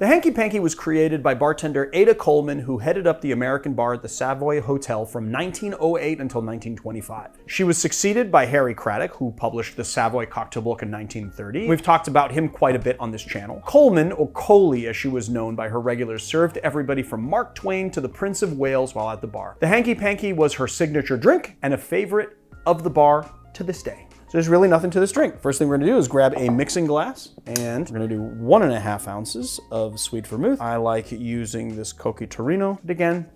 The Hanky Panky was created by bartender Ada Coleman, who headed up the American bar at the Savoy Hotel from 1908 until 1925. She was succeeded by Harry Craddock, who published the Savoy Cocktail Book in 1930. We've talked about him quite a bit on this channel. Coleman, or Coley as she was known by her regulars, served everybody from Mark Twain to the Prince of Wales while at the bar. The Hanky Panky was her signature drink and a favorite of the bar to this day. So there's really nothing to this drink. First thing we're gonna do is grab a mixing glass, and we're gonna do 1.5 ounces of sweet vermouth. I like using this Cochi Torino. But again,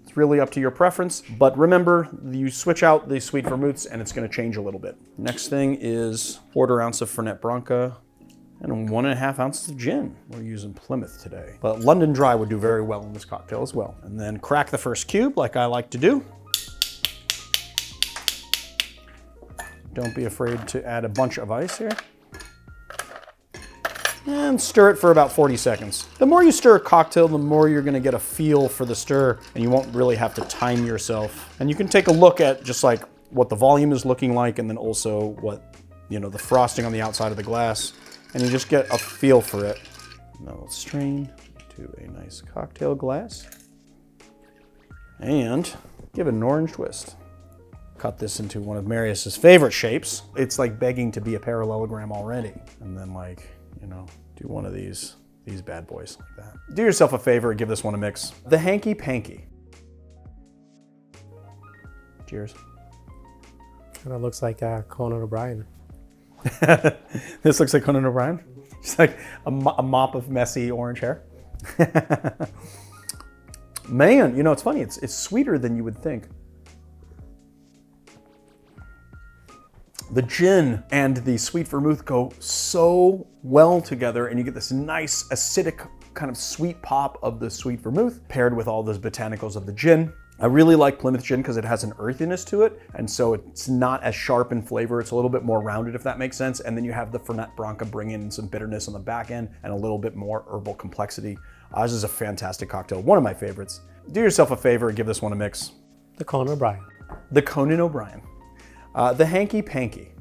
it's really up to your preference, but remember, you switch out the sweet vermouths and it's gonna change a little bit. Next thing is 1/4 ounce of Fernet Branca and 1.5 ounces of gin. We're using Plymouth today, but London Dry would do very well in this cocktail as well. And then crack the first cube like I like to do. Don't be afraid to add a bunch of ice here. And stir it for about 40 seconds. The more you stir a cocktail, the more you're gonna get a feel for the stir, and you won't really have to time yourself. And you can take a look at just like what the volume is looking like, and then also what, you know, the frosting on the outside of the glass, and you just get a feel for it. Now let's strain to a nice cocktail glass and give it an orange twist. Cut this into one of Marius's favorite shapes. It's like begging to be a parallelogram already. And then, like, you know, do one of these bad boys like that. Do yourself a favor and give this one a mix. The Hanky Panky. Cheers. Kind of looks like Conan O'Brien. This looks like Conan O'Brien? Just like a mop of messy orange hair. Man, you know, it's funny. It's sweeter than you would think. The gin and the sweet vermouth go so well together, and you get this nice acidic kind of sweet pop of the sweet vermouth paired with all those botanicals of the gin. I really like Plymouth gin because it has an earthiness to it, and so it's not as sharp in flavor. It's a little bit more rounded, if that makes sense. And then you have the Fernet Branca bring in some bitterness on the back end and a little bit more herbal complexity. This is a fantastic cocktail, one of my favorites. Do yourself a favor and give this one a mix. The Conan O'Brien. The Conan O'Brien. The Hanky Panky.